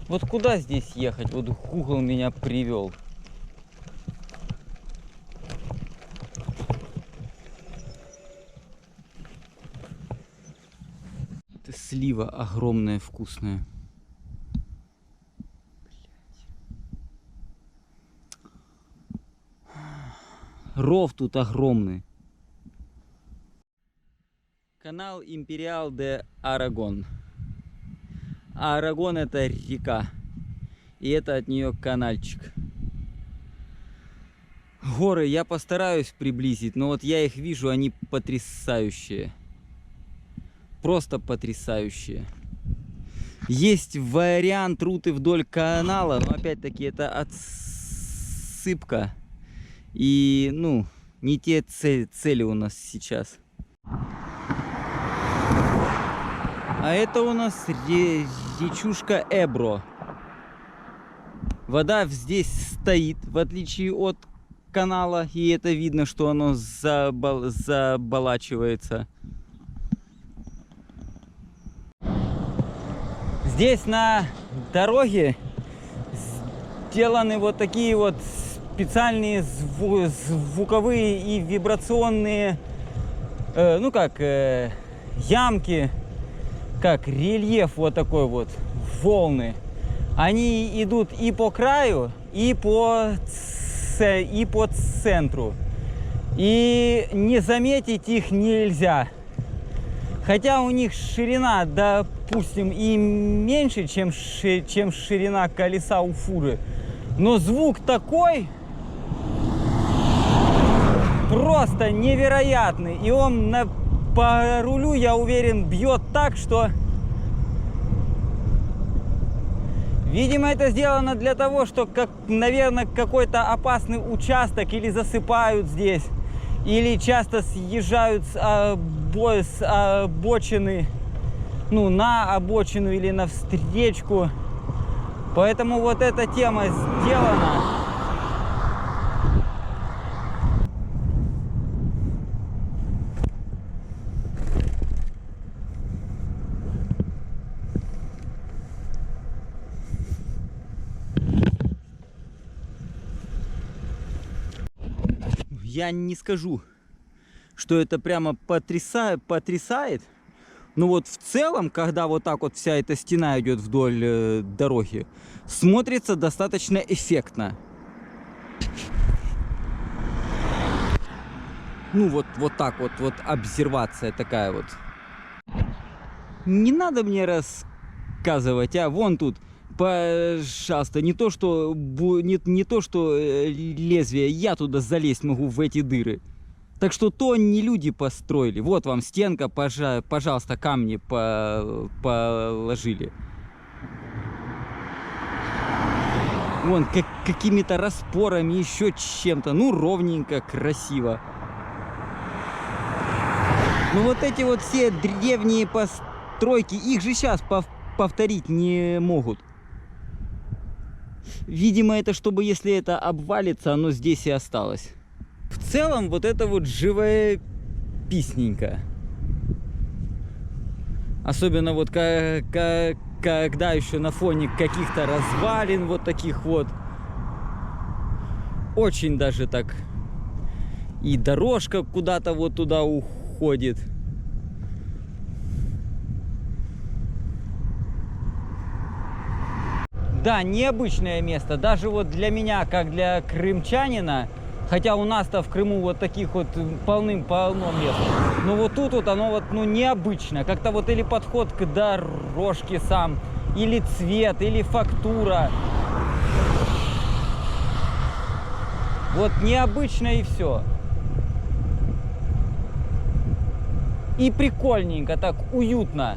Вот куда здесь ехать? Вот Google меня привел. Это слива огромная, вкусная. Ров тут огромный. Канал Империал де Арагон. А Арагон это река. И это от нее канальчик. Горы я постараюсь приблизить, но вот я их вижу, они потрясающие. Просто потрясающие. Есть вариант руты вдоль канала, но опять-таки это отсыпка. И, ну, не те цели у нас сейчас. А это у нас речушка Эбро. Вода здесь стоит, в отличие от канала. И это видно, что оно заболачивается. Здесь на дороге сделаны вот такие вот специальные звуковые и вибрационные, ну как, ямки, как рельеф вот такой вот, волны. Они идут и по краю, и по центру. И не заметить их нельзя. Хотя у них ширина, допустим, и меньше, чем ширина колеса у фуры. Но звук такой просто невероятный. И он по рулю, я уверен, бьет так, что... Видимо, это сделано для того, что, наверное, какой-то опасный участок или засыпают здесь, или часто съезжают с обочины, ну, на обочину или на встречку. Поэтому вот эта тема сделана. Я не скажу, что это прямо потрясает. Но вот в целом, когда вот так вот вся эта стена идет вдоль дороги, смотрится достаточно эффектно. Ну вот так вот обсервация такая вот. Не надо мне рассказывать, а вон тут, пожалуйста, не то что лезвие, я туда залезть могу в эти дыры. Так что то не люди построили. Вот вам стенка, пожалуйста, камни положили. Вон какими-то распорами, еще чем-то. Ну, ровненько, красиво. Ну, вот эти вот все древние постройки, их же сейчас повторить не могут. Видимо, это чтобы, если это обвалится, оно здесь и осталось. В целом, вот это вот живописненько. Особенно вот когда еще на фоне каких-то развалин вот таких вот. Очень даже так. И дорожка куда-то вот туда уходит. Да, необычное место. Даже вот для меня, как для крымчанина. Хотя у нас-то в Крыму вот таких вот полным-полно мест. Но вот тут вот оно вот, ну, необычно. Как-то вот или подход к дорожке сам, или цвет, или фактура. Вот необычно и все. И прикольненько, так уютно.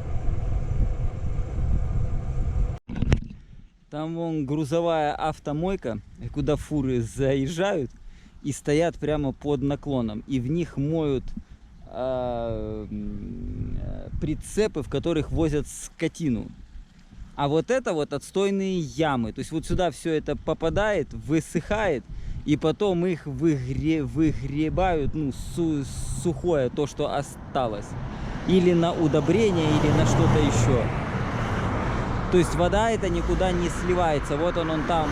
Там вон грузовая автомойка, куда фуры заезжают. И стоят прямо под наклоном. И в них моют прицепы, в которых возят скотину. А вот это вот отстойные ямы. То есть вот сюда все это попадает, высыхает. И потом их выгребают, ну, сухое, то, что осталось. Или на удобрение, или на что-то еще. То есть вода это никуда не сливается. Вот он там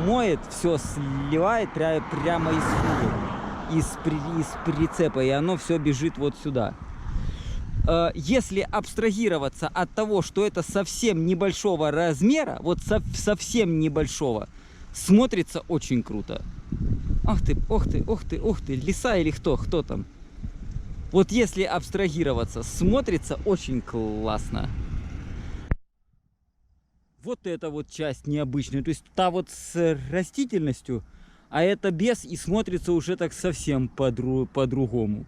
моет, все сливает прямо из фуры, из прицепа, и оно все бежит вот сюда. Если абстрагироваться от того, что это совсем небольшого размера, вот совсем небольшого, смотрится очень круто. Ах ты, ох ты, ох ты, ох ты, лиса или кто там? Вот если абстрагироваться, смотрится очень классно. Вот эта вот часть необычная, то есть та вот с растительностью, а это без, и смотрится уже так совсем по-другому.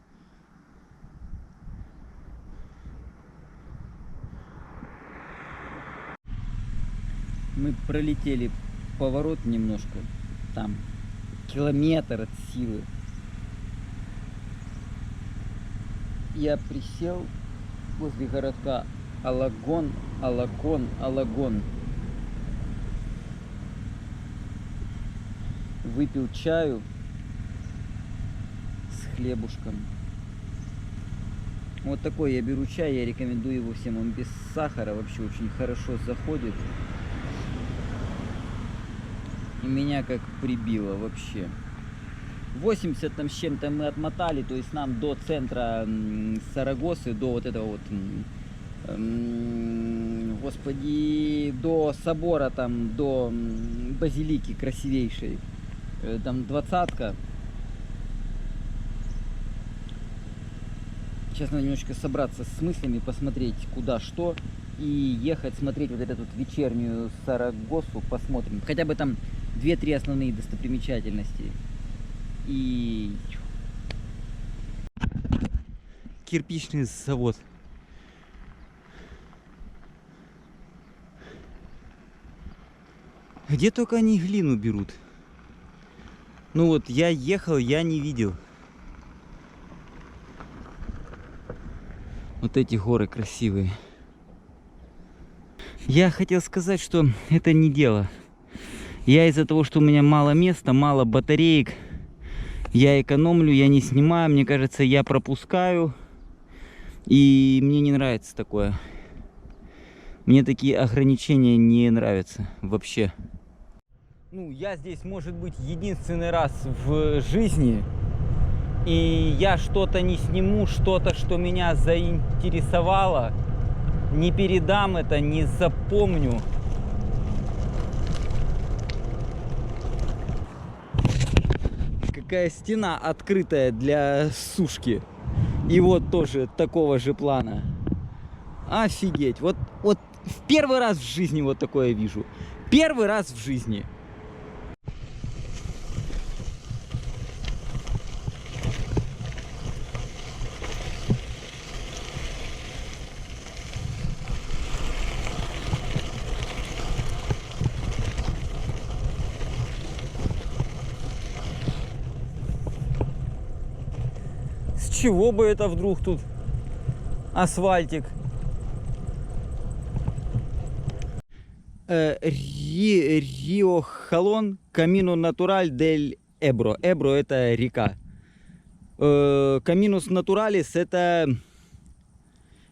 Мы пролетели поворот немножко, там километр от силы. Я присел возле городка Алагон. Выпил чаю с хлебушком. Вот такой я беру чай, я рекомендую его всем. Он без сахара, вообще очень хорошо заходит. И меня как прибило вообще. 80 там с чем-то мы отмотали, то есть нам до центра Сарагосы, до вот этого вот, господи, до собора там, до базилики красивейшей, там 20-ка. Сейчас надо немножко собраться с мыслями, посмотреть куда что, и ехать смотреть вот эту вот вечернюю Сарагосу, посмотрим. Хотя бы там 2-3 основные достопримечательности. И кирпичный завод. Где только они глину берут. Ну вот я ехал, я не видел. Вот эти горы красивые. Я хотел сказать, что это не дело. Я из-за того, что у меня мало места, мало батареек, я экономлю, я не снимаю, мне кажется, я пропускаю. И мне не нравится такое. Мне такие ограничения не нравятся вообще. Ну, я здесь, может быть, единственный раз в жизни. И я что-то не сниму, что-то, что меня заинтересовало. Не передам это, не запомню. Какая стена открытая для сушки. И вот тоже такого же плана. Офигеть. Вот в первый раз в жизни вот такое вижу. Первый раз в жизни. С чего бы это вдруг тут асфальтик? Рио Халон, Камино Натураль дель Эбро. Эбро это река. Каминус Натуралис это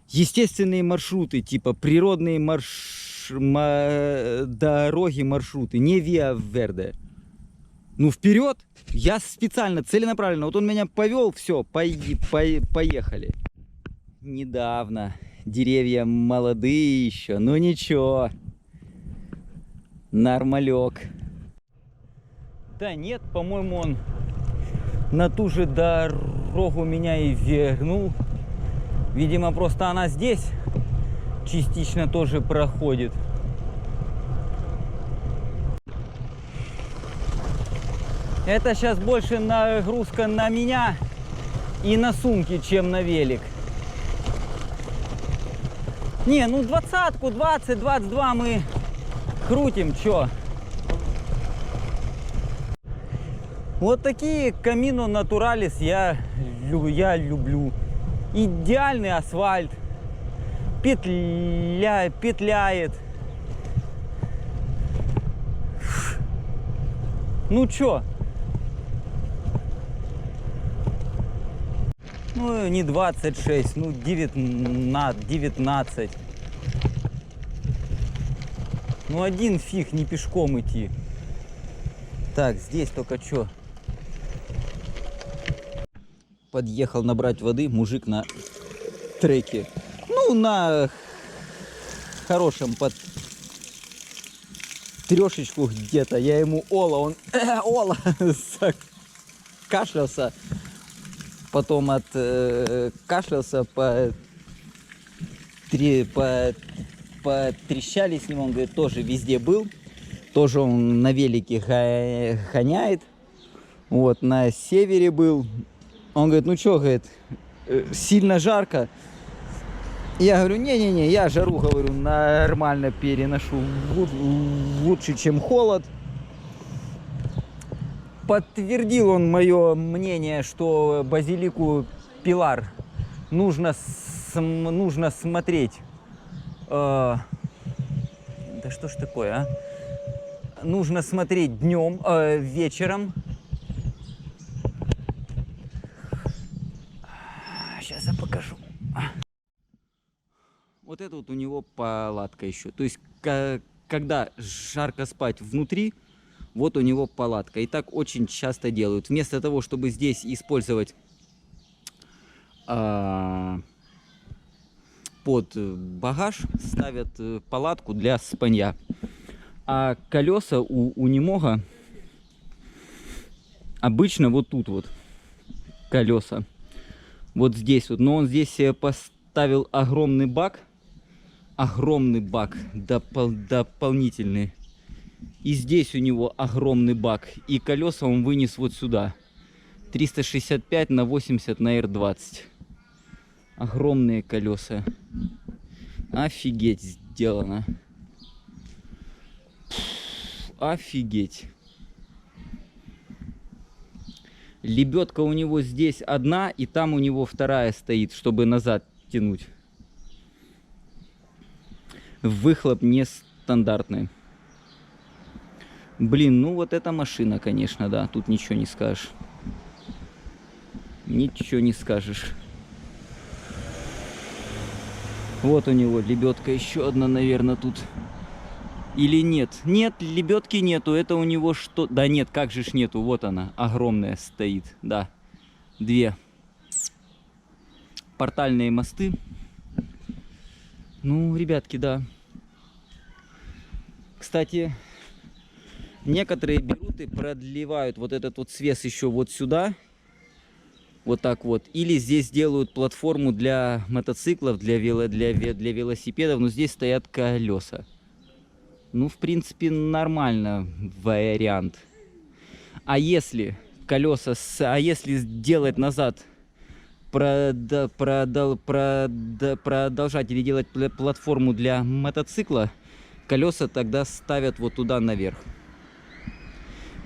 естественные маршруты, типа природные дороги, маршруты, не Виа Верде. Ну вперед! Я специально, целенаправленно. Вот он меня повел, все, поехали. Недавно. Деревья молодые еще, но ничего. Нормалек. Да нет, по-моему, он на ту же дорогу меня и вернул. Видимо, просто она здесь частично тоже проходит. Это сейчас больше нагрузка на меня и на сумки, чем на велик. Не, ну 20-ку, 20, 22 мы крутим, чё. Вот такие Камино Натуралис я люблю. Идеальный асфальт. Петляет. Ну чё? Ну, не 26, ну 19. Ну один фиг не пешком идти. Так, здесь только что. Подъехал набрать воды мужик на треке. Ну, на хорошем под трешечку где-то. Я ему он кашлялся. Потом кашлялся, потрещали с ним. Он говорит, тоже везде был. Тоже он на велике гоняет. Вот, на севере был. Он говорит, ну что, говорит, сильно жарко. Я говорю, не-не-не, я жару, говорю, нормально переношу, лучше, чем холод. Подтвердил он мое мнение, что базилику пилар нужно смотреть. Да что ж такое, а? Нужно смотреть днем, вечером. Сейчас я покажу. Вот это вот у него палатка еще. То есть, когда жарко спать внутри, вот у него палатка. И так очень часто делают. Вместо того, чтобы здесь использовать под багаж, ставят палатку для спанья. А колеса у Немога обычно вот тут вот колеса. Вот здесь вот. Но он здесь себе поставил огромный бак. Огромный бак дополнительный. И здесь у него огромный бак. И колеса он вынес вот сюда. 365 на 80 на R20. Огромные колеса. Офигеть сделано. Офигеть. Лебедка у него здесь одна, и там у него вторая стоит, чтобы назад тянуть. Выхлоп нестандартный. Блин, ну вот эта машина, конечно, да. Тут ничего не скажешь. Ничего не скажешь. Вот у него лебедка еще одна, наверное, тут. Или нет? Нет, лебедки нету. Это у него что? Да нет, как же ж нету. Вот она, огромная стоит. Да, две. Портальные мосты. Ну, ребятки, да. Кстати, некоторые берут и продлевают вот этот вот свес еще вот сюда. Вот так вот. Или здесь делают платформу для мотоциклов, для велосипедов. Но здесь стоят колеса. Ну, в принципе, нормально вариант. А если колеса, а если сделать назад, продолжать или делать платформу для мотоцикла, колеса тогда ставят вот туда наверх.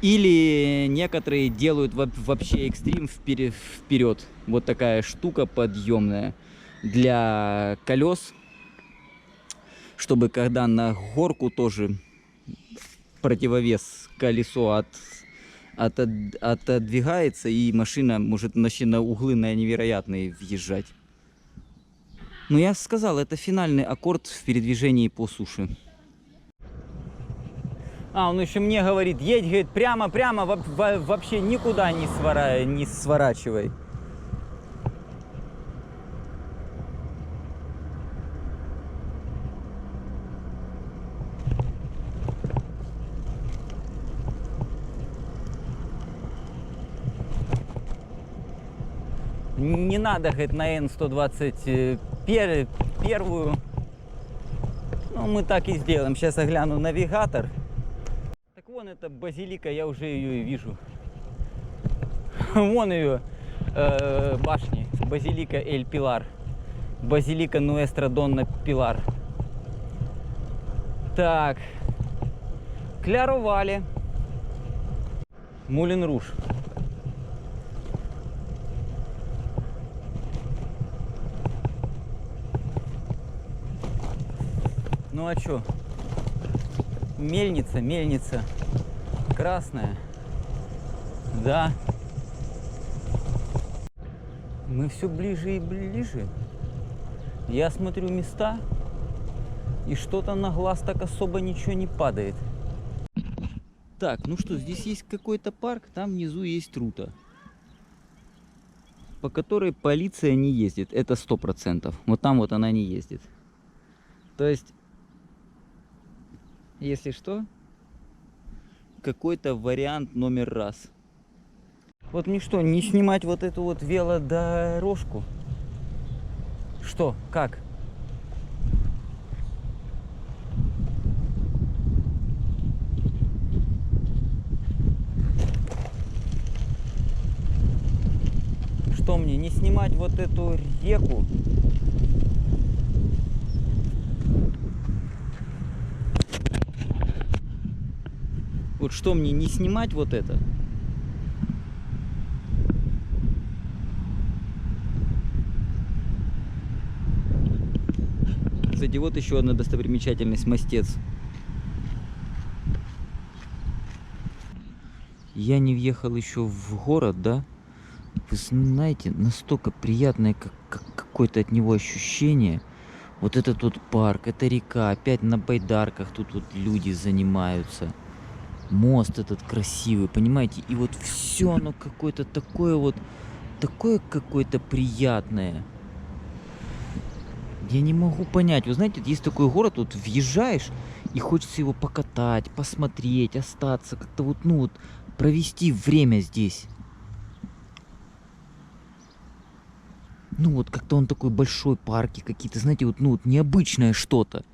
Или некоторые делают вообще экстрим вперед. Вот такая штука подъемная для колес. Чтобы когда на горку тоже противовес колесо отодвигается, и машина может на углы на невероятные въезжать. Но я сказал, это финальный аккорд в передвижении по суше. А, он еще мне говорит, едь, говорит, прямо, вообще никуда не сворачивай. Не надо, говорит, на N121. Ну, мы так и сделаем. Сейчас я гляну навигатор. Так вон эта базилика, я уже ее вижу. Вон ее башни. Базилика Эль Пилар. Базилика Нуэстра Донна Пилар. Так. Кляровали. Мулен Руж. Ну а чё? Мельница. Красная. Да. Мы все ближе и ближе. Я смотрю места. И что-то на глаз так особо ничего не падает. Так, ну что, здесь есть какой-то парк, там внизу есть рута, по которой полиция не ездит. Это 100%. Вот там вот она не ездит. То есть, если что, какой-то вариант номер раз. Вот мне что, не снимать вот эту вот велодорожку? Что? Как? Что мне, не снимать вот эту реку? Вот что мне, не снимать вот это? Кстати, вот еще одна достопримечательность — Мостец. Я не въехал еще в город, да? Вы знаете, настолько приятное какое-то от него ощущение. Вот этот вот парк, эта река, опять на байдарках тут вот люди занимаются. Мост этот красивый, понимаете? И вот все оно какое-то такое вот, такое какое-то приятное. Я не могу понять. Вы знаете, есть такой город, вот въезжаешь, и хочется его покатать, посмотреть, остаться, как-то вот, ну вот, провести время здесь. Ну вот как-то он такой большой, парки какие-то, знаете, вот, ну вот необычное что-то.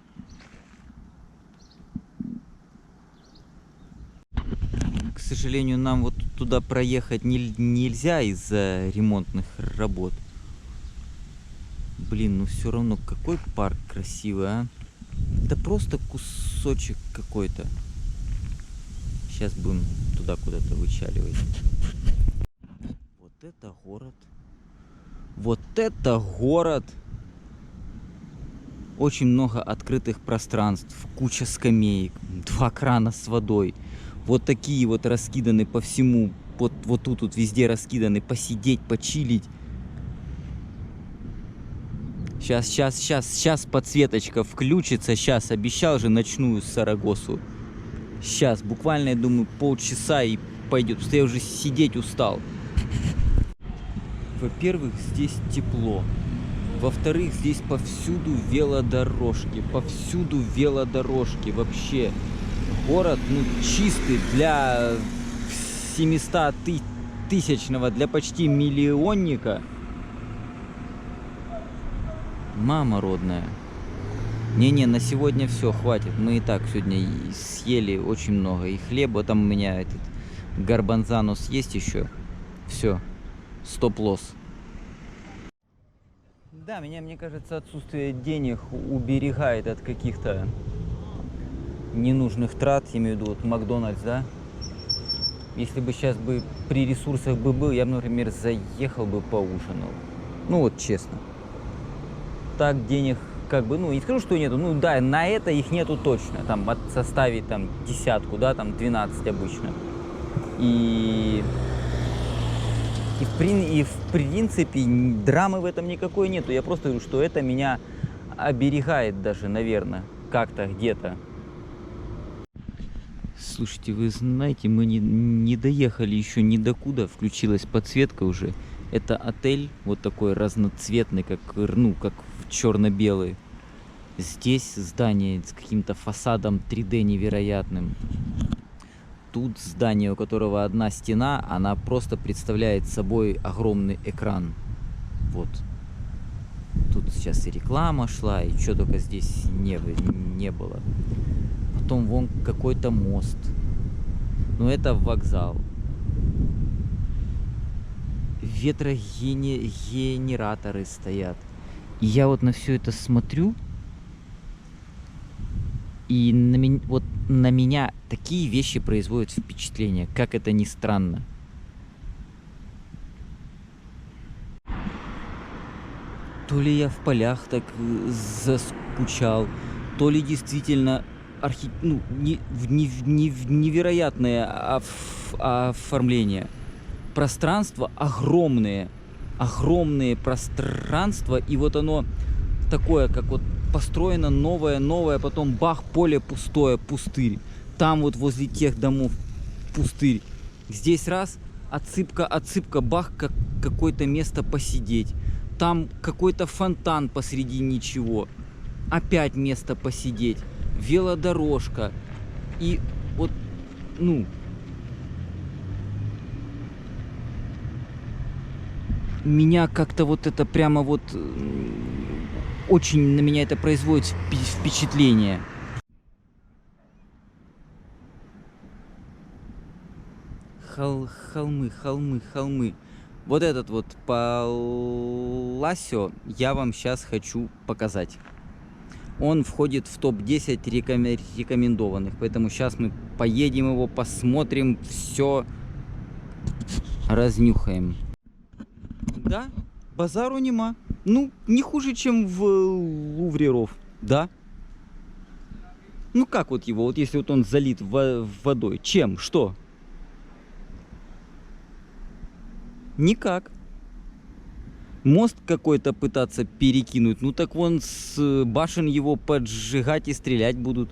К сожалению, нам вот туда проехать нельзя из-за ремонтных работ. Блин, ну все равно какой парк красивый, а? Это просто кусочек какой-то. Сейчас будем туда куда-то вычаливать. Вот это город. Вот это город! Очень много открытых пространств, куча скамеек, 2 крана с водой. Вот такие вот раскиданы по всему, вот тут вот везде раскиданы, посидеть, почилить. Сейчас подсветочка включится, сейчас обещал же ночную Сарагосу. Сейчас, буквально, я думаю, полчаса и пойдет, потому что я уже сидеть устал. Во-первых, здесь тепло. Во-вторых, здесь повсюду велодорожки. Повсюду велодорожки. Вообще, город, ну, чистый для 700-тысячного, для почти миллионника. Мама родная. Не-не, на сегодня все, хватит. Мы и так сегодня съели очень много. И хлеба, там у меня этот гарбанзанус есть еще. Все, стоп-лосс. Да, меня, мне кажется, отсутствие денег уберегает от каких-то ненужных трат. Я имею в виду вот Макдональдс, да? Если бы сейчас бы при ресурсах бы был, я бы, например, заехал бы поужинал. Ну вот честно. Так денег как бы, ну не скажу, что нету, ну да, на это их нету точно. Там составить там десятку, да, там 12 обычно. И в принципе драмы в этом никакой нету. Я просто говорю, что это меня оберегает даже, наверное, как-то где-то. Слушайте, вы знаете, мы не доехали еще ни докуда, включилась подсветка уже. Это отель вот такой разноцветный, как, ну, как черно-белый. Здесь здание с каким-то фасадом 3D невероятным. Тут здание, у которого одна стена, она просто представляет собой огромный экран. Вот. Тут сейчас и реклама шла, и что только здесь не было. Потом вон какой-то мост. Но это вокзал. Ветрогенераторы стоят. И я вот на все это смотрю, и на меня такие вещи производят впечатление, как это ни странно. То ли я в полях так заскучал, то ли действительно невероятное оформление. Пространства огромные. Огромные пространства. И вот оно такое, как вот построено новое, потом бах, поле пустое, пустырь. Там вот возле тех домов пустырь. Здесь раз, отсыпка, бах, как какое-то место посидеть. Там какой-то фонтан посреди ничего. Опять место посидеть. Велодорожка. И вот, ну... Меня как-то вот это прямо вот... Очень на меня это производит впечатление. Холмы. Вот этот вот Паласио я вам сейчас хочу показать. Он входит в топ-10 рекомендованных. Поэтому сейчас мы поедем его, посмотрим, все разнюхаем. Да, базару нема. Ну, не хуже, чем в Лувре Ров. Да. Ну как вот его, вот если вот он залит водой? Чем? Что? Никак. Мост какой-то пытаться перекинуть. Ну так вон с башен его поджигать и стрелять будут.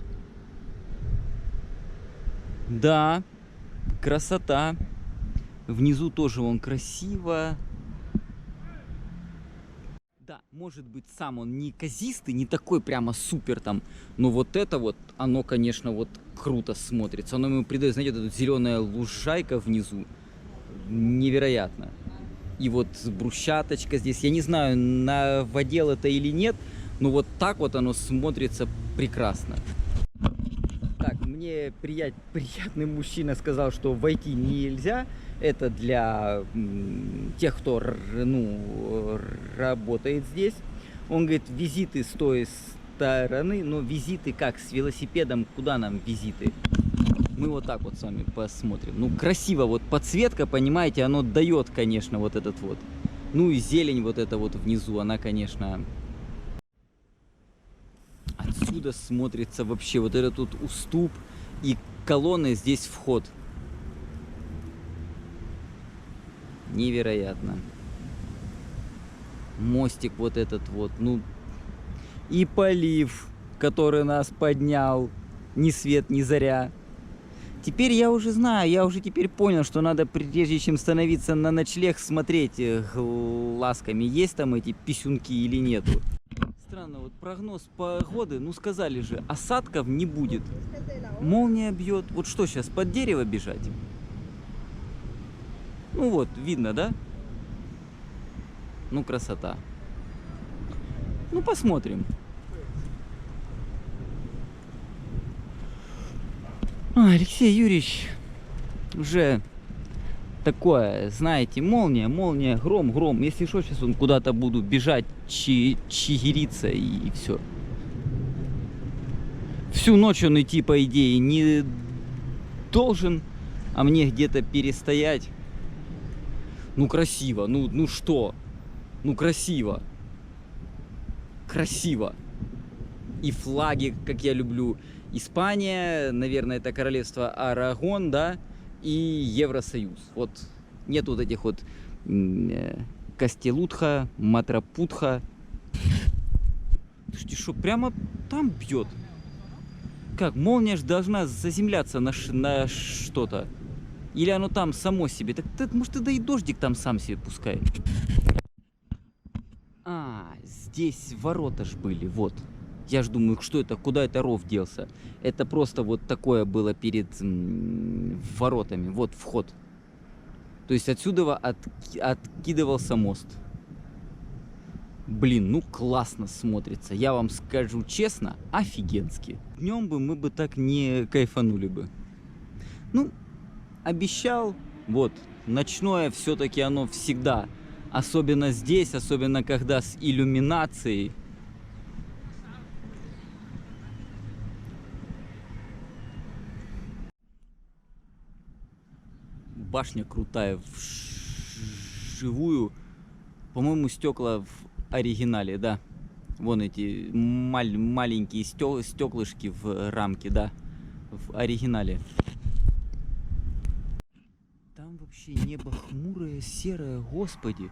Да. Красота. Внизу тоже он красиво. Да, может быть, сам он не казистый, не такой прямо супер там. Но вот это вот, оно, конечно, вот круто смотрится. Оно ему придает, знаете, вот эта зеленая лужайка внизу. Невероятно. И вот брусчаточка здесь. Я не знаю, наводил это или нет, но вот так вот оно смотрится прекрасно. Так, мне приятный мужчина сказал, что войти нельзя. Это для тех, кто работает здесь. Он говорит, визиты с той стороны, но визиты как? С велосипедом куда нам визиты? Мы вот так вот с вами посмотрим. Ну, красиво, вот подсветка, понимаете, оно дает, конечно, вот этот вот. Ну и зелень вот эта вот внизу, она, конечно... Отсюда смотрится вообще вот этот тут уступ и колонны, здесь вход. Невероятно. Мостик вот этот вот, ну... И полив, который нас поднял, ни свет, ни заря. Теперь я уже знаю, я уже теперь понял, что надо, прежде чем становиться на ночлег, смотреть глазками, есть там эти писюнки или нету. Странно, вот прогноз погоды, ну сказали же, осадков не будет. Молния бьет. Вот что сейчас, под дерево бежать? Ну вот, видно, да? Ну, красота. Ну, посмотрим. Алексей Юрьевич уже такое, знаете, молния, гром. Если что, сейчас он куда-то буду бежать, чигириться и все. Всю ночь он идти, по идее, не должен, а мне где-то перестоять. Ну, красиво, ну что? Ну, красиво. Красиво. И флаги, как я люблю. Испания, наверное, это королевство Арагон, да, и Евросоюз. Вот нет вот этих вот Кастелутха, Матрапутха. Слушайте, что, прямо там бьет? Как, молния же должна заземляться на что-то. Или оно там само себе? Так, может, тогда и дождик там сам себе пускай. А, здесь ворота ж были, вот. Я ж думаю, что это, куда это ров делся? Это просто вот такое было перед воротами. Вот вход. То есть отсюда откидывался мост. Блин, ну классно смотрится. Я вам скажу честно, офигенски. Днем бы мы бы так не кайфанули бы. Ну, обещал. Вот, ночное все-таки оно всегда. Особенно здесь, особенно когда с иллюминацией. Башня крутая, вживую. По-моему, стекла в оригинале, да. Вон эти маленькие стеклышки в рамке, да. В оригинале. Там вообще небо хмурое, серое, господи.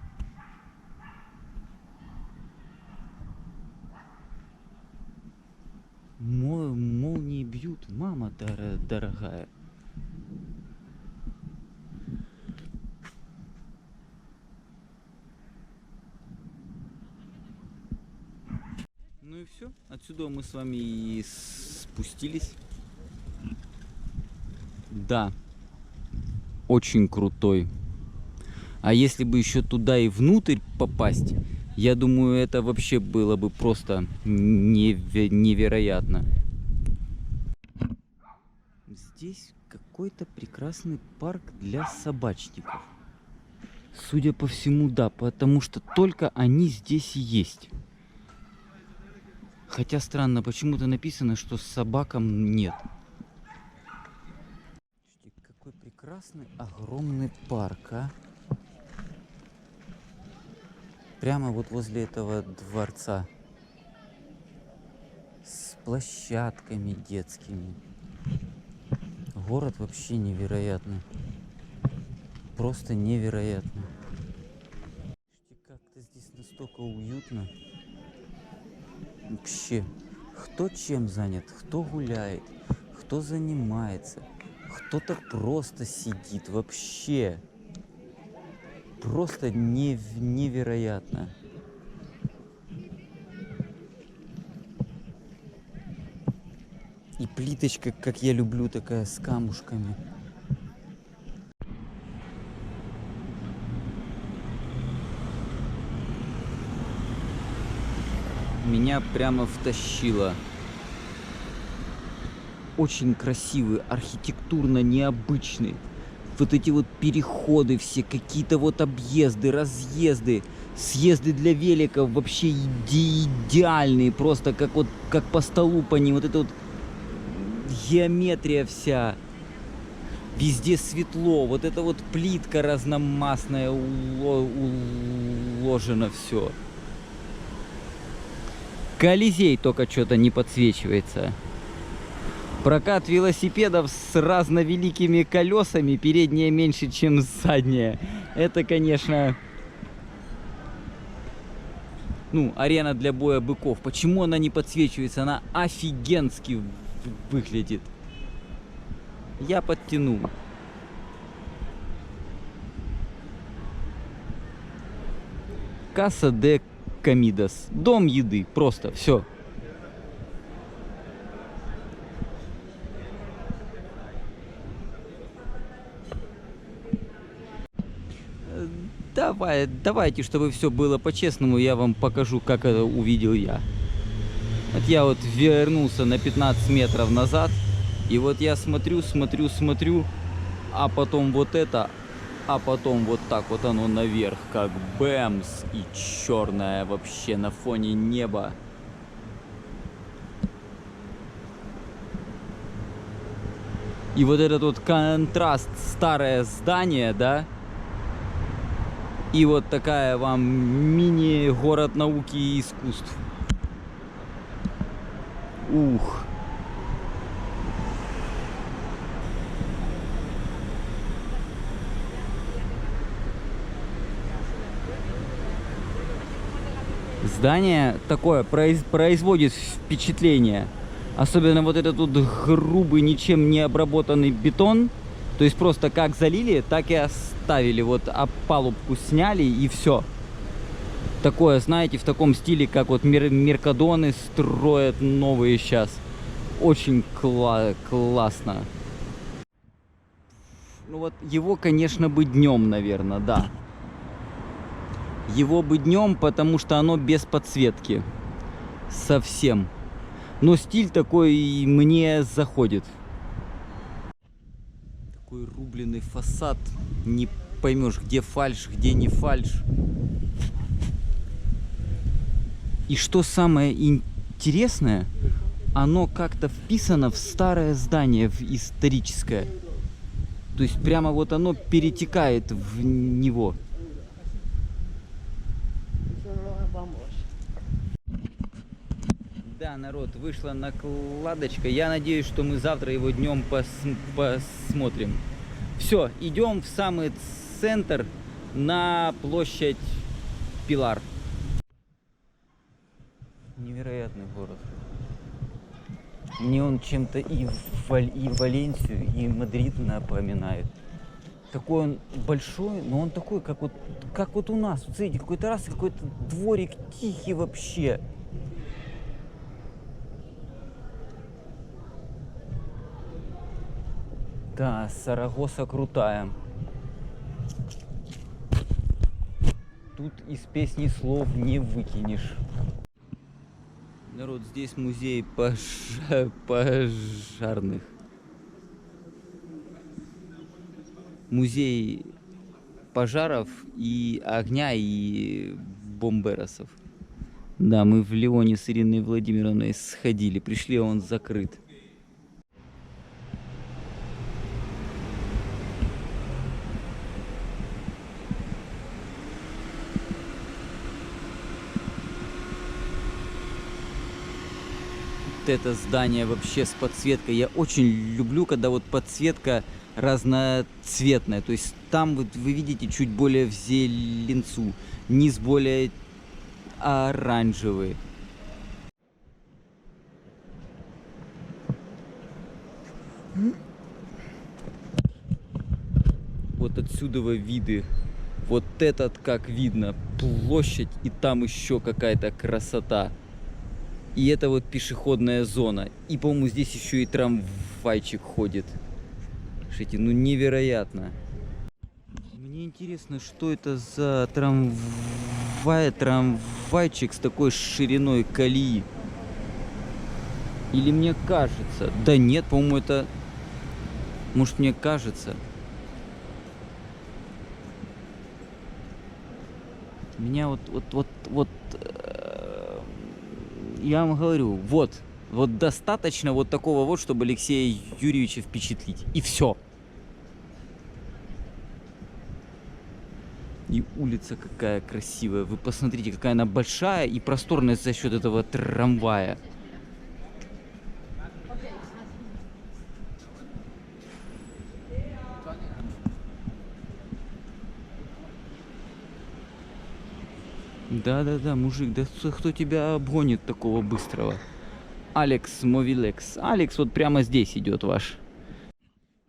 мама дорогая. Ну и все. Отсюда мы с вами и спустились. Да, очень крутой. А если бы еще туда и внутрь попасть, я думаю, это вообще было бы просто невероятно. Здесь какой-то прекрасный парк для собачников. Судя по всему, да, потому что только они здесь и есть. Хотя странно, почему-то написано, что собакам нет. Какой прекрасный огромный парк, а? Прямо вот возле этого дворца. С площадками детскими. Город вообще невероятный. Просто невероятно. Как-то здесь настолько уютно. Вообще, кто чем занят, кто гуляет, кто занимается, кто-то просто сидит. Вообще. Просто невероятно. И плиточка, как я люблю, такая с камушками. Меня прямо втащило. Очень красивый, архитектурно необычный. Вот эти вот переходы все, какие-то вот объезды, разъезды, съезды для великов вообще идеальные, просто как по столу по ним. Вот это вот геометрия вся. Везде светло, вот эта вот плитка разномастная уложена все. Колизей только что-то не подсвечивается. Прокат велосипедов с разновеликими колесами, передняя меньше, чем задняя. Это, конечно, арена для боя быков. Почему она не подсвечивается? Она офигенски выглядит. Я подтяну. Касса де Комидас. Дом еды. Просто все. Давайте, чтобы все было по-честному, я вам покажу, как это увидел я. Вот я вот вернулся на 15 метров назад, и вот я смотрю, а потом вот это, а потом вот так вот оно наверх, как бэмс, и черное вообще на фоне неба. И вот этот вот контраст, старое здание, да, и вот такая вам мини-город науки и искусств. Ух. Здание такое производит впечатление. Особенно вот этот вот грубый, ничем не обработанный бетон. То есть просто как залили, так и оставили. Вот опалубку сняли и все. Такое, знаете, в таком стиле, как вот меркадоны строят новые сейчас. Очень классно. Ну вот его, конечно, бы днем, наверное, да. Его бы днем, потому что оно без подсветки. Совсем. Но стиль такой мне заходит. Такой рубленый фасад. Не поймешь, где фальшь, где не фальшь. И что самое интересное, оно как-то вписано в старое здание, в историческое. То есть прямо вот оно перетекает в него. Да, народ, вышла накладочка. Я надеюсь, что мы завтра его днем посмотрим. Все, идем в самый центр, на площадь Пилар. Невероятный город. Мне он чем-то и Валенсию, и Мадрид напоминает. Такой он большой, но он такой, как вот у нас. Вот смотрите, какой-то раз какой-то дворик тихий вообще. Да, Сарагоса крутая. Тут из песни слов не выкинешь. Народ, здесь музей пожарных. Музей пожаров и огня, и бомберосов. Да, мы в Лионе с Ириной Владимировной сходили. Пришли, а он закрыт. Вот это здание вообще с подсветкой. Я очень люблю, когда вот подсветка разноцветная. То есть там вот вы видите чуть более в зеленцу, низ более оранжевый. Вот отсюда виды. Вот этот, как видно, площадь, и там еще какая-то красота. И это вот пешеходная зона. И, по-моему, здесь еще и трамвайчик ходит. Слушайте, ну невероятно. Мне интересно, что это за трамвайчик с такой шириной колеи. Или мне кажется? Да нет, по-моему, это... Может, мне кажется? Меня вот я вам говорю, вот достаточно вот такого вот, чтобы Алексея Юрьевича впечатлить. И все. И улица какая красивая. Вы посмотрите, какая она большая и просторная за счет этого трамвая. Да-да-да, мужик, да кто тебя обгонит такого быстрого? Алекс Мовилекс. Алекс вот прямо здесь идет ваш.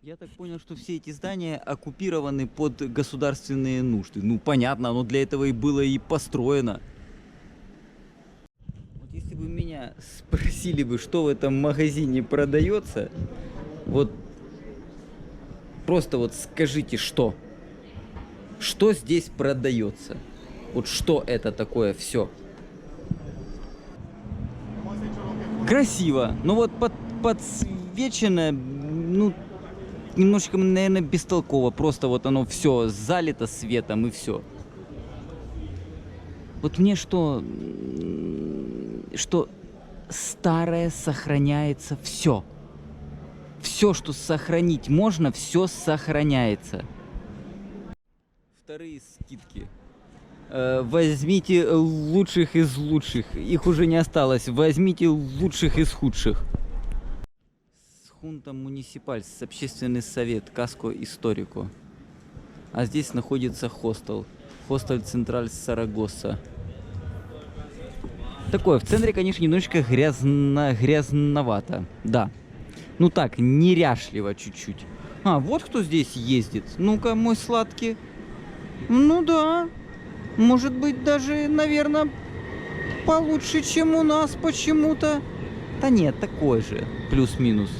Я так понял, что все эти здания оккупированы под государственные нужды. Ну, понятно, оно для этого и было и построено. Вот если бы меня спросили бы, что в этом магазине продается, вот просто вот скажите, что? Что здесь продается? Вот что это такое все? Красиво, но вот подсвечено, ну, немножечко, наверное, бестолково. Просто вот оно все залито светом и все. Вот мне что старое сохраняется все. Все, что сохранить можно, все сохраняется. Вторые скидки. Возьмите лучших из лучших. Их уже не осталось. Возьмите лучших из худших. С Хунта Муниципальс, общественный совет, Каско Историко. А здесь находится хостел. Хостел Централь Сарагоса. Такое, в центре, конечно, немножечко грязновато. Да. Ну так, неряшливо чуть-чуть. А, вот кто здесь ездит. Ну-ка, мой сладкий. Ну да. Может быть, даже, наверное, получше, чем у нас почему-то. Да нет, такой же. Плюс-минус.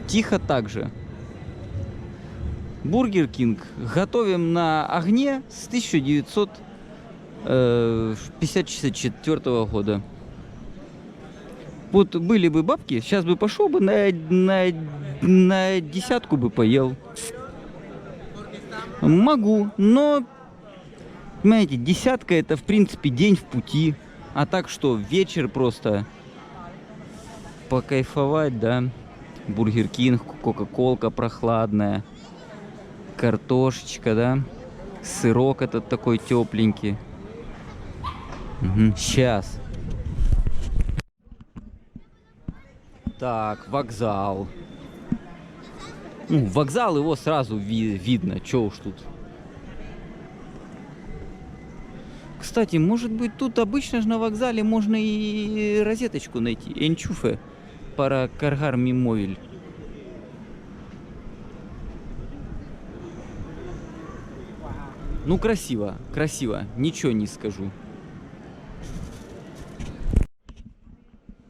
Тихо так же. Бургер Кинг готовим на огне с 1954 года. Вот были бы бабки, сейчас бы пошел бы на десятку бы поел. Могу, но... Понимаете, десятка это в принципе день в пути. А так что, вечер просто покайфовать, да? Бургер Кинг, кока-колка прохладная, картошечка, да? Сырок этот такой тепленький. Угу. Сейчас. Так, вокзал. Ну, вокзал, его сразу видно, чё уж тут. Кстати, может быть, тут обычно же на вокзале можно и розеточку найти, энчуфе. para cargar mi móvil. Ну, красиво, красиво, ничего не скажу.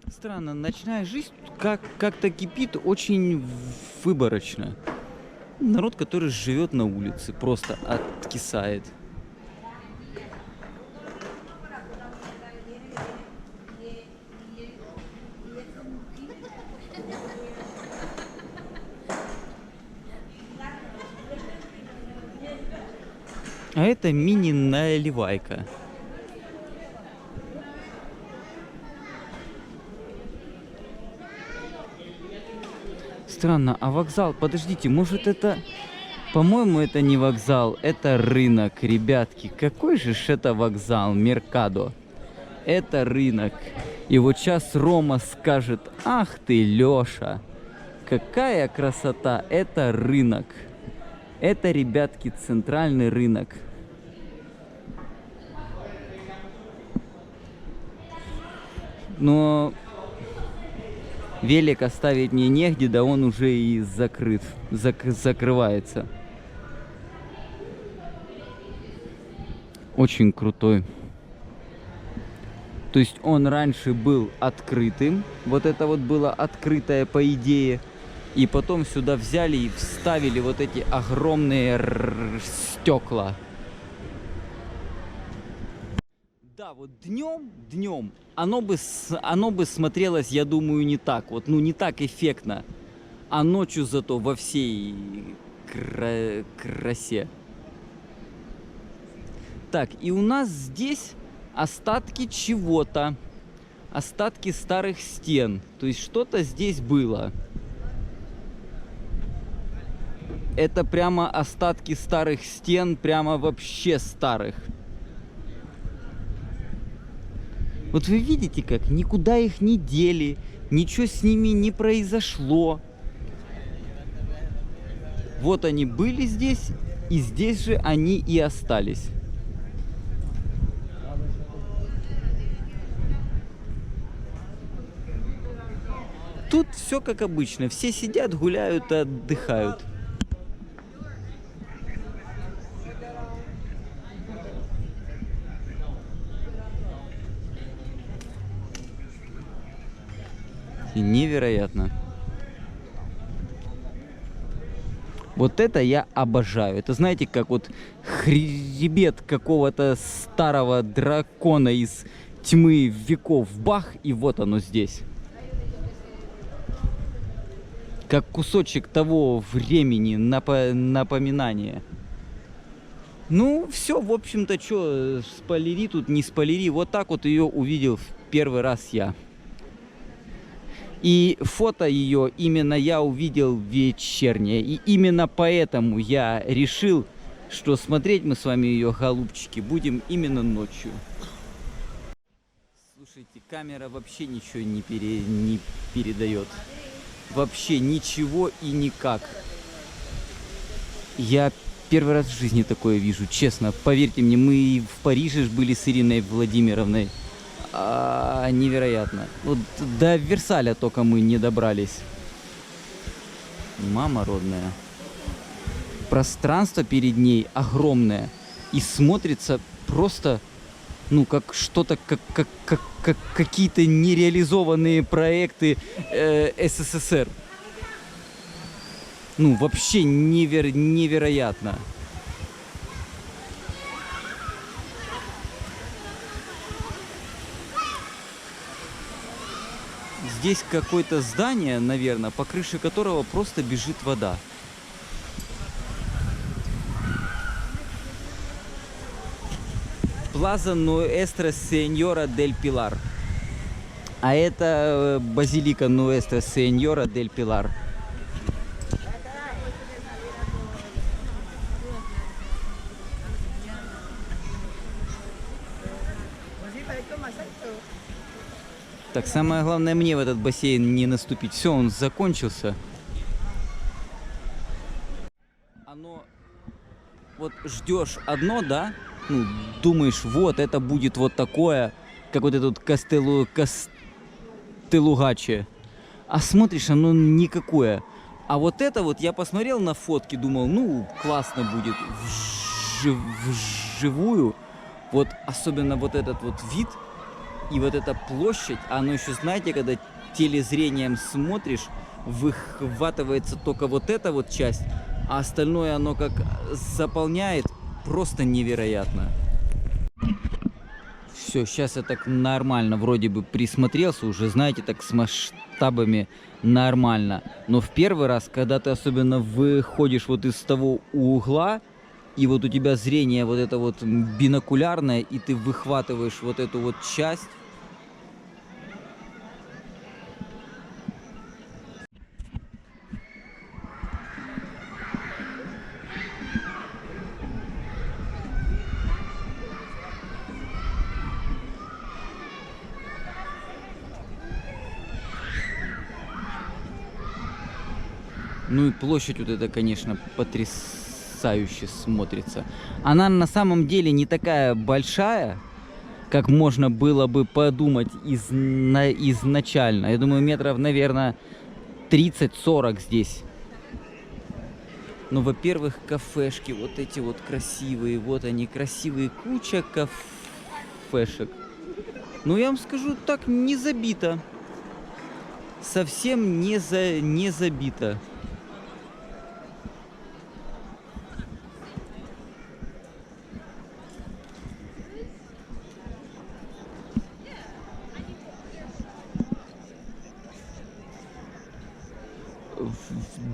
Странно, ночная жизнь как-то кипит очень выборочно. Народ, который живет на улице, просто откисает. А это мини-наливайка. Странно, а вокзал, подождите, может это... По-моему, это не вокзал, это рынок, ребятки. Какой же это вокзал, Меркадо? Это рынок. И вот сейчас Рома скажет: ах ты, Лёша, какая красота, это рынок. Это, ребятки, центральный рынок. Но велик оставить мне негде, да он уже и закрыт, закрывается. Очень крутой. То есть он раньше был открытым, вот это вот было открытое по идее, и потом сюда взяли и вставили вот эти огромные стекла. Да, вот днем оно бы смотрелось, я думаю, не так. Вот, ну, не так эффектно. А ночью зато во всей красе. Так, и у нас здесь остатки чего-то. Остатки старых стен. То есть что-то здесь было. Это прямо остатки старых стен, прямо вообще старых. Вот вы видите, как никуда их не дели, ничего с ними не произошло. Вот они были здесь, и здесь же они и остались. Тут все как обычно, все сидят, гуляют и отдыхают. Невероятно. Вот это я обожаю. Это, знаете, как вот хребет какого-то старого дракона из тьмы веков. Бах, и вот оно здесь. Как кусочек того времени, напоминания. Ну, все, в общем-то, что, спойлери тут, не спойлери. Вот так вот ее увидел в первый раз я. И фото ее именно я увидел вечернее. И именно поэтому я решил, что смотреть мы с вами ее, голубчики, будем именно ночью. Слушайте, камера вообще ничего не передает. Вообще ничего и никак. Я первый раз в жизни такое вижу, честно. Поверьте мне, мы в Париже были с Ириной Владимировной. Невероятно. Вот до Версаля только мы не добрались. Мама родная. Пространство перед ней огромное. И смотрится просто, ну, как что-то, как какие-то нереализованные проекты СССР. Ну, вообще невероятно. Здесь какое-то здание, наверное, по крыше которого просто бежит вода. Плаза Нуэстра Сеньора дель Пилар. А это базилика Нуэстра Сеньора дель Пилар. Так, самое главное мне в этот бассейн не наступить. Все, он закончился. Оно... Вот ждешь одно, да? Ну, думаешь, вот, это будет вот такое, как вот этот Кастелугаче. А смотришь, оно никакое. А вот это вот я посмотрел на фотки, думал, ну, классно будет вживую. Вот особенно вот этот вот вид и вот эта площадь, оно еще, знаете, когда телезрением смотришь, выхватывается только вот эта вот часть, а остальное оно как заполняет, просто невероятно. Все, сейчас я так нормально вроде бы присмотрелся, уже, знаете, так с масштабами нормально. Но в первый раз, когда ты особенно выходишь вот из того угла, и вот у тебя зрение вот это вот бинокулярное, и ты выхватываешь вот эту вот часть. Ну и площадь вот эта, конечно, потрясающе смотрится. Она на самом деле не такая большая, как можно было бы подумать изначально. Я думаю, метров, наверное, 30-40 здесь. Ну, во-первых, кафешки вот эти вот красивые. Вот они, красивые. Куча кафешек. Ну, я вам скажу, так не забито. Совсем не забито.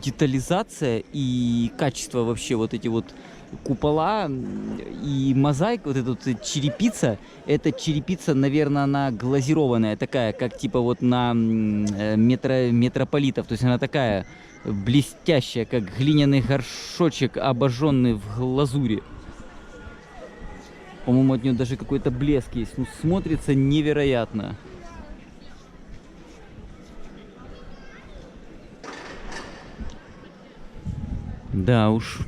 Детализация и качество вообще вот эти вот купола и мозаика, вот эта вот черепица, эта черепица, наверное, она глазированная, такая, как типа вот на метрополитов, то есть она такая блестящая, как глиняный горшочек, обожженный в глазури. По-моему, от нее даже какой-то блеск есть, ну смотрится невероятно. Да уж.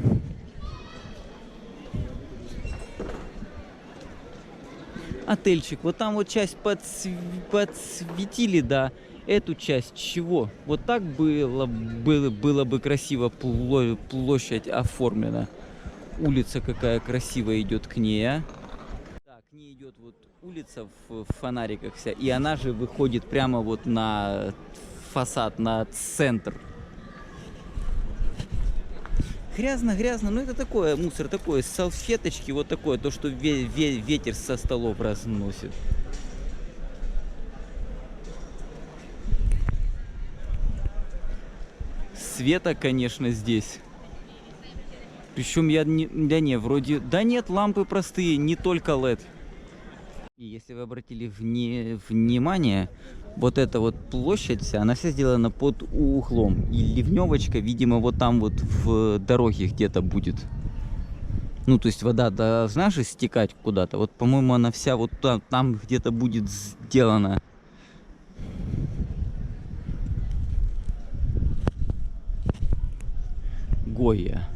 Отельчик. Вот там вот часть подсветили, да. Эту часть чего? Вот так было бы красиво площадь оформлена. Улица какая красивая идет к ней, а? Да, к ней идет вот улица в фонариках вся. И она же выходит прямо вот на фасад, на центр. Грязно, но это такое, мусор такой, салфеточки, вот такое, то, что ветер со столов разносит. Света, конечно, здесь. Причем да не, вроде, да нет, лампы простые, не только LED. И если вы обратили внимание, вот эта вот площадь вся, она вся сделана под углом. И ливневочка, видимо, вот там вот в дороге где-то будет. Ну, то есть вода должна же стекать куда-то. Вот, по-моему, она вся вот там где-то будет сделана. Гойя.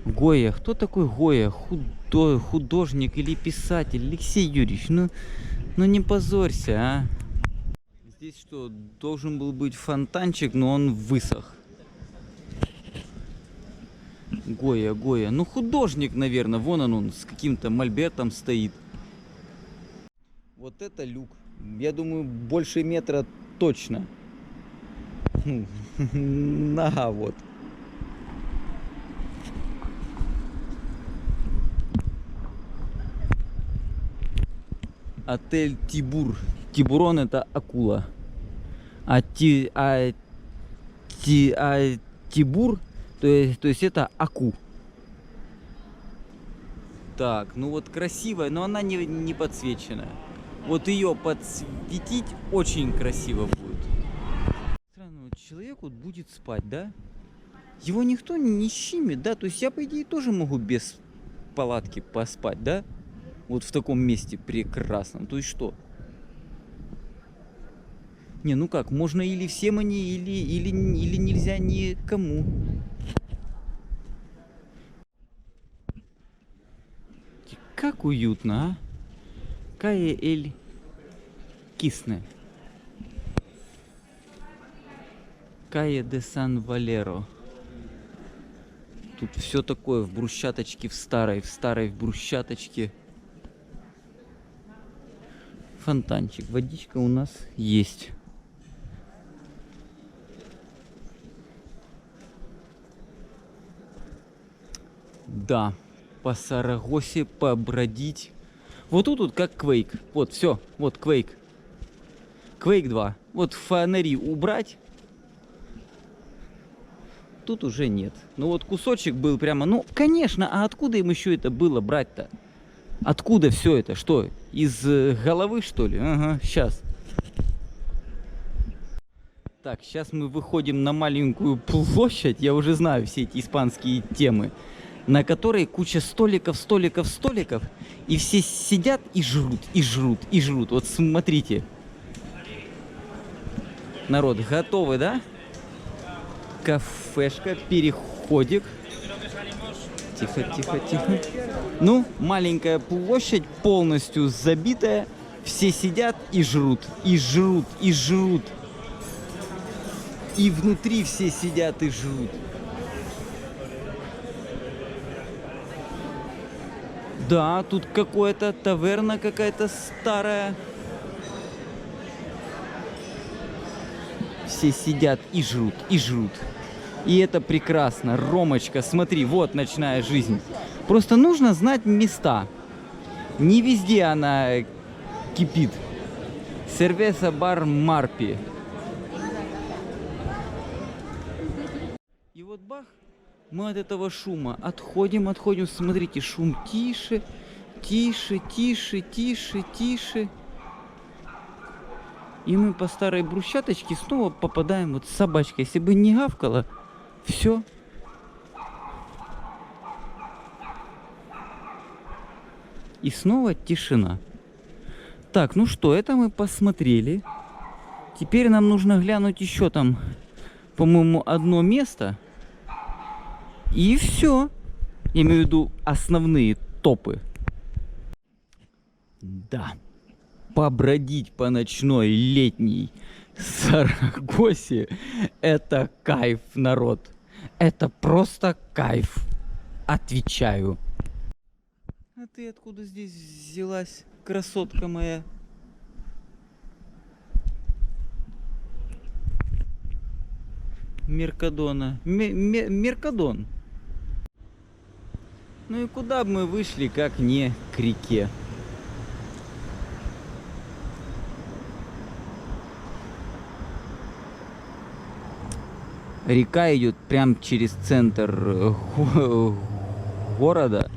Гойя. Кто такой Гойя? Художник или писатель? Алексей Юрьевич, ну не позорься, а. Здесь что, должен был быть фонтанчик, но он высох. Гойя. Ну художник, наверное. Вон он с каким-то мольбертом стоит. Вот это люк. Я думаю, больше метра точно. Нога вот. Отель Тибур. Тибурон это акула. А Тибур, то есть это аку. Так, ну вот красивая, но она не подсвеченная. Вот ее подсветить очень красиво будет. Странно, вот человек вот будет спать, да? Его никто не щемит, да? То есть я, по идее, тоже могу без палатки поспать, да? Вот в таком месте прекрасном. То есть что? Не, ну как, можно или всем они, или нельзя никому. Как уютно, а? Кая эль кисне. Кае де Сан-Валеро. Тут все такое в брусчаточке, в старой брусчаточке. Фонтанчик, водичка у нас есть. Да, по Сарагосе побродить. Вот тут вот как Quake. Вот, все, вот Quake. Quake 2. Вот фонари убрать. Тут уже нет. Ну вот кусочек был прямо, ну, конечно, а откуда им еще это было брать-то? Откуда все это? Что, из головы, что ли? Ага, сейчас. Так, сейчас мы выходим на маленькую площадь. Я уже знаю все эти испанские темы. На которой куча столиков. И все сидят и жрут. Вот смотрите. Народ, готовы, да? Кафешка, переходик. Тихо. Ну, маленькая площадь, полностью забитая. Все сидят и жрут. И внутри все сидят и жрут. Да, тут какая-то таверна какая-то старая. Все сидят и жрут. И это прекрасно. Ромочка, смотри, вот ночная жизнь. Просто нужно знать места. Не везде она кипит. Сервеса бар Марпи. И вот бах, мы от этого шума отходим. Смотрите, шум тише. И мы по старой брусчаточке снова попадаем вот с собачкой. Если бы не гавкала, все. И снова тишина. Так, ну что, это мы посмотрели. Теперь нам нужно глянуть еще там, по-моему, одно место. И все. Я имею в виду основные топы. Да. Побродить по ночной летней Сарагосе — это кайф, народ. Это просто кайф. Отвечаю. А ты откуда здесь взялась, красотка моя? Меркадона. Меркадон. Ну и куда бы мы вышли, как не к реке? Река идет прям через центр города.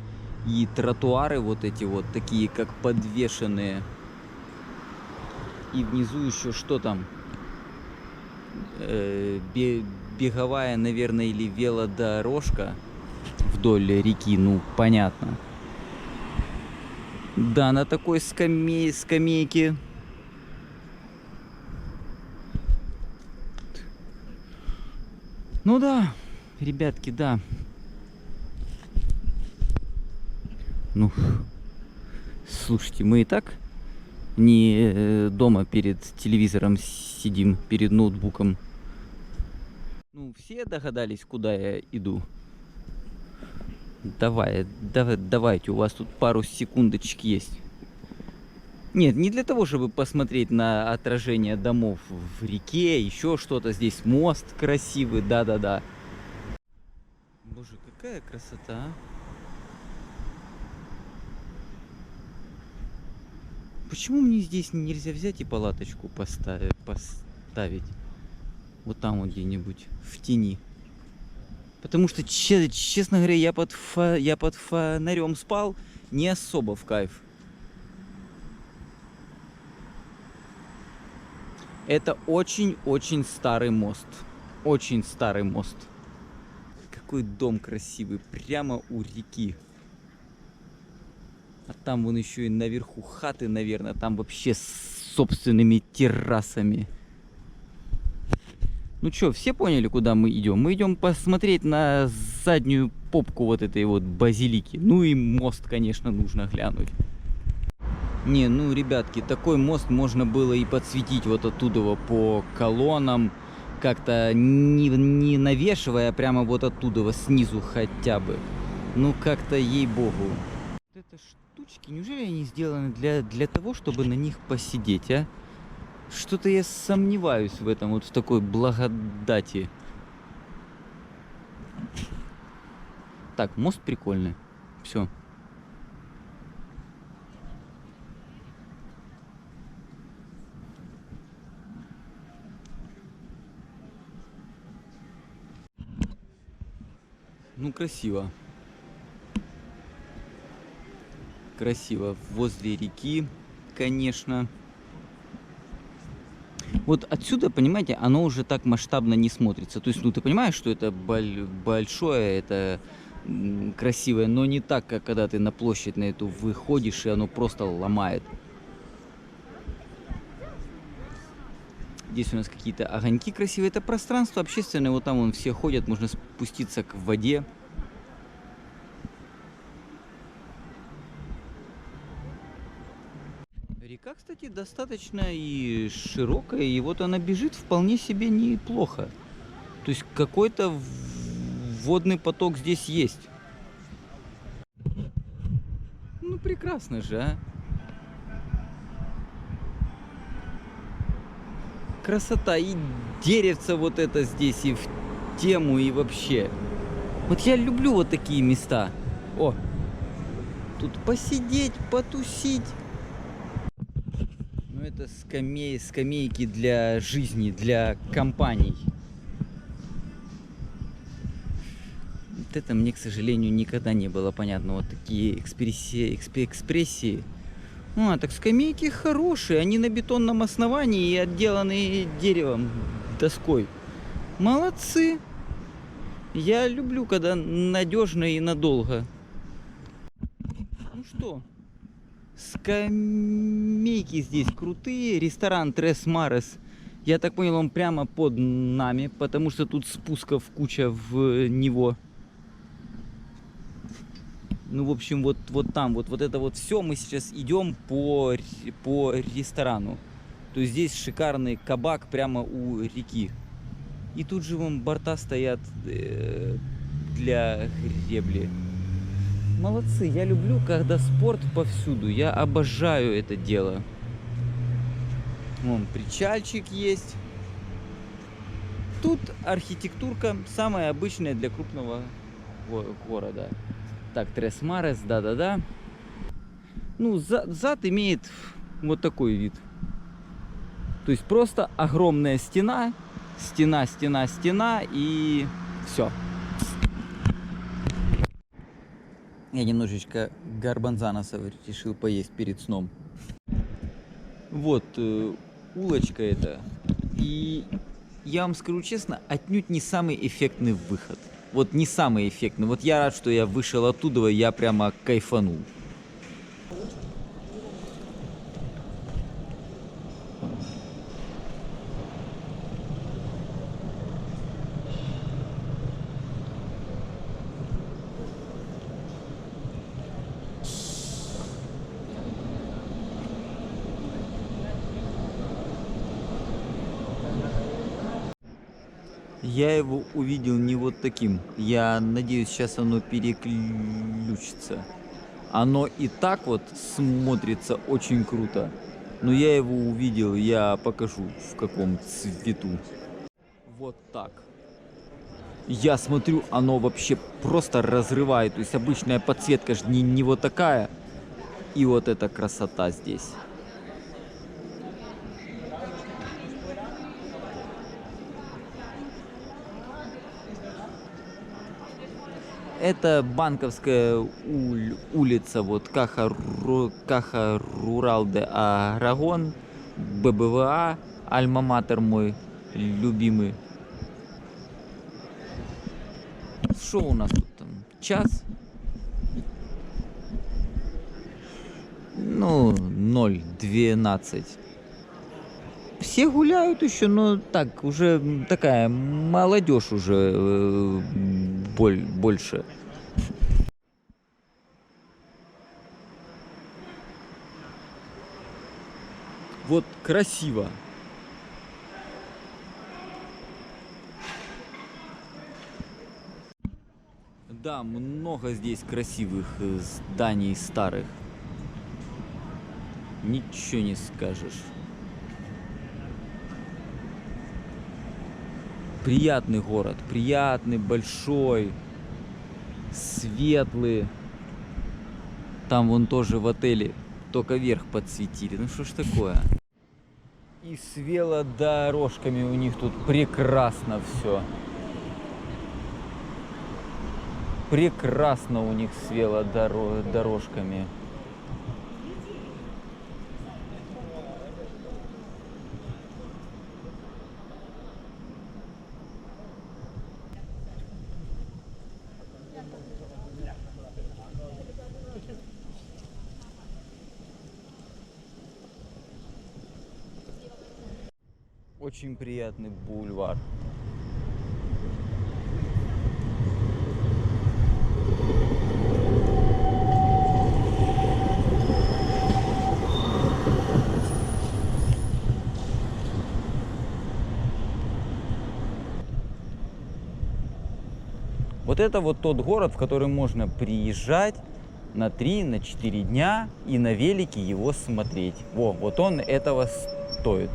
И тротуары вот эти вот такие, как подвешенные. И внизу еще что там? Беговая, наверное, или велодорожка вдоль реки, ну, понятно. Да, на такой скамейке. Ну да, ребятки, да. Ну, слушайте, мы и так не дома перед телевизором сидим, перед ноутбуком. Ну, все догадались, куда я иду? Давайте, у вас тут пару секундочек есть. Нет, не для того, чтобы посмотреть на отражение домов в реке, еще что-то. Здесь мост красивый, да-да-да. Боже, какая красота, а? Почему мне здесь нельзя взять и палаточку поставить? Вот там вот где-нибудь, в тени. Потому что, честно говоря, я под фонарем спал, не особо в кайф. Это очень-очень старый мост. Очень старый мост. Какой дом красивый, прямо у реки. А там вон еще и наверху хаты, наверное, там вообще с собственными террасами. Ну что, все поняли, куда мы идем? Мы идем посмотреть на заднюю попку вот этой вот базилики. Ну и мост, конечно, нужно глянуть. Не, ну, ребятки, такой мост можно было и подсветить вот оттуда по колоннам. как-то не навешивая, а прямо вот оттуда, вот снизу хотя бы. Ну как-то ей-богу. Вот это штучки, неужели они сделаны для того, чтобы на них посидеть, а? Что-то я сомневаюсь в этом, вот в такой благодати. Так, мост прикольный. Все. Ну, красиво. Красиво. Возле реки, конечно. Вот отсюда, понимаете, оно уже так масштабно не смотрится. То есть, ну, ты понимаешь, что это большое, это красивое, но не так, как когда ты на площадь на эту выходишь, и оно просто ломает. Здесь у нас какие-то огоньки красивые. Это пространство общественное, вот там вон все ходят, можно спуститься к воде. Река, кстати, достаточно и широкая, и вот она бежит вполне себе неплохо. То есть какой-то водный поток здесь есть. Ну прекрасно же, а? Красота, и деревца вот это здесь, и в тему, и вообще. Вот я люблю вот такие места. О, тут посидеть, потусить. Ну это скамейки для жизни, для компаний. Вот это мне, к сожалению, никогда не было понятно. Вот такие экспрессии. А, так скамейки хорошие, они на бетонном основании и отделаны деревом, доской. Молодцы. Я люблю, когда надежно и надолго. Ну что, скамейки здесь крутые. Ресторан Tres Mares. Я так понял, он прямо под нами, потому что тут спусков куча в него. Ну, в общем, вот там, вот это вот все, мы сейчас идем по ресторану. То есть здесь шикарный кабак прямо у реки. И тут же вон борта стоят для гребли. Молодцы, я люблю, когда спорт повсюду. Я обожаю это дело. Вон причальчик есть. Тут архитектурка самая обычная для крупного города. Так, Tres Mares, да-да-да. Ну, зад имеет вот такой вид. То есть просто огромная стена, стена и все. Я немножечко гарбанзаносов решил поесть перед сном. Вот улочка эта. И я вам скажу честно, отнюдь не самый эффектный выход. Вот не самый эффектный. Вот я рад, что я вышел оттуда, я прямо кайфанул. Я его увидел не вот таким. Я надеюсь, сейчас оно переключится. Оно и так вот смотрится очень круто. Но я его увидел, я покажу в каком цвету. Вот так. Я смотрю, оно вообще просто разрывает. То есть обычная подсветка же не вот такая. И вот эта красота здесь. Это Банковская улица, вот Каха Рурал де Арагон, ББВА, Альма-Матер мой любимый. Что у нас тут там? Час? Ну, 0:12. Все гуляют еще, но так, уже такая молодежь уже больше. Вот красиво. Да, много здесь красивых зданий старых. Ничего не скажешь. Приятный город, приятный, большой, светлый. Там вон тоже в отеле только верх подсветили. Ну что ж такое? И с велодорожками у них тут прекрасно все. Прекрасно у них с велодорожками. Очень приятный бульвар. Вот это вот тот город, в который можно приезжать на 3-4 дня и на велике его смотреть. Вот он этого стоит.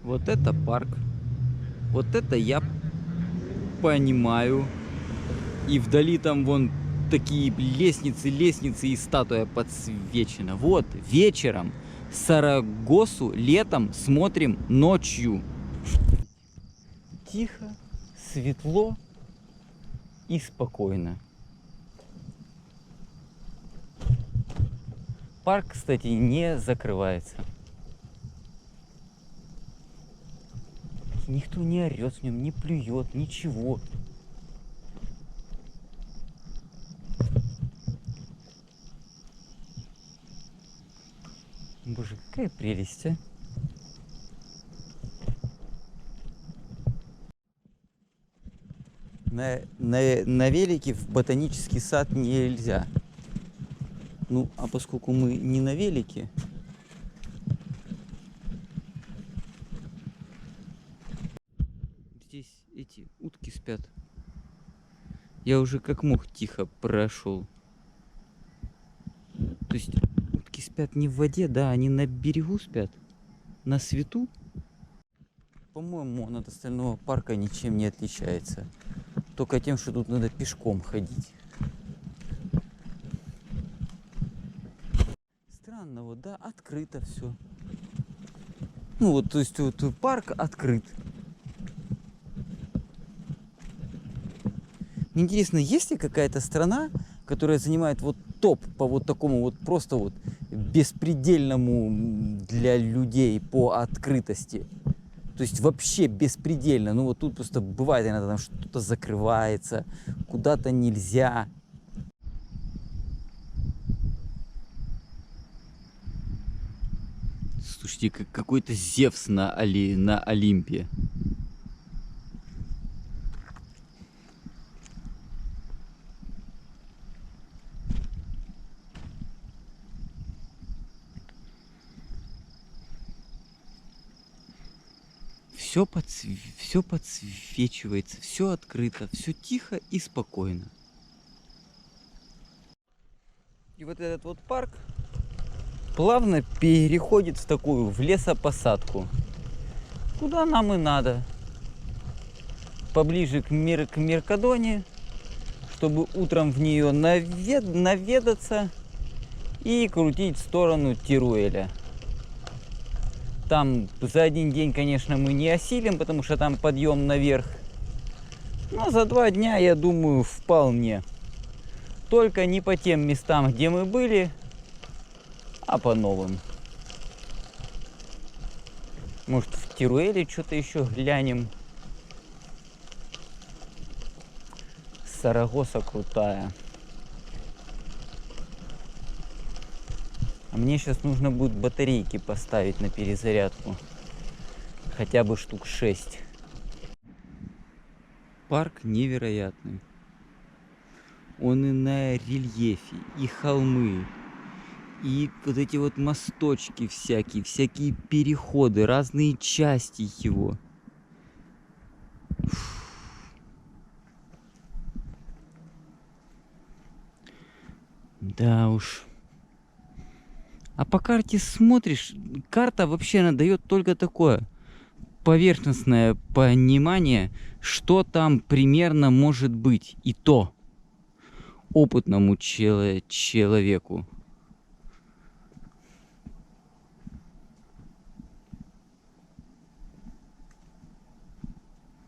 Вот это парк. Вот это я понимаю. И вдали там вон такие лестницы и статуя подсвечена. Вот, вечером Сарагосу летом смотрим ночью. Тихо, светло и спокойно. Парк, кстати, не закрывается. Никто не орет в нем, не плюет, ничего. Боже, какая прелесть, а! На велике в ботанический сад нельзя. Ну, а поскольку мы не на велике, здесь эти утки спят. Я уже как мог тихо прошел. То есть утки спят не в воде, да, они на берегу спят, на свету. По-моему, он от остального парка ничем не отличается. Только тем, что тут надо пешком ходить. Странно, вот, да, открыто все. Ну вот, то есть вот парк открыт. Мне интересно, есть ли какая-то страна, которая занимает вот топ по вот такому вот просто вот беспредельному для людей по открытости? То есть вообще беспредельно. Ну вот тут просто бывает иногда там что-то закрывается, куда-то нельзя. Слушайте, как какой-то Зевс на Олимпе. Все подсвечивается, все открыто, все тихо и спокойно. И вот этот вот парк плавно переходит в такую, в лесопосадку. Куда нам и надо. Поближе к Меркадоне, чтобы утром в нее наведаться и крутить в сторону Теруэля. Там за один день, конечно, мы не осилим, потому что там подъем наверх. Но за 2 дня, я думаю, вполне. Только не по тем местам, где мы были, а по новым. Может, в Теруэле что-то еще глянем. Сарагоса крутая. А мне сейчас нужно будет батарейки поставить на перезарядку. Хотя бы штук 6. Парк невероятный. Он и на рельефе, и холмы, и вот эти вот мосточки всякие переходы, разные части его. Да уж. А по карте смотришь, карта вообще она дает только такое поверхностное понимание, что там примерно может быть. И то опытному человеку.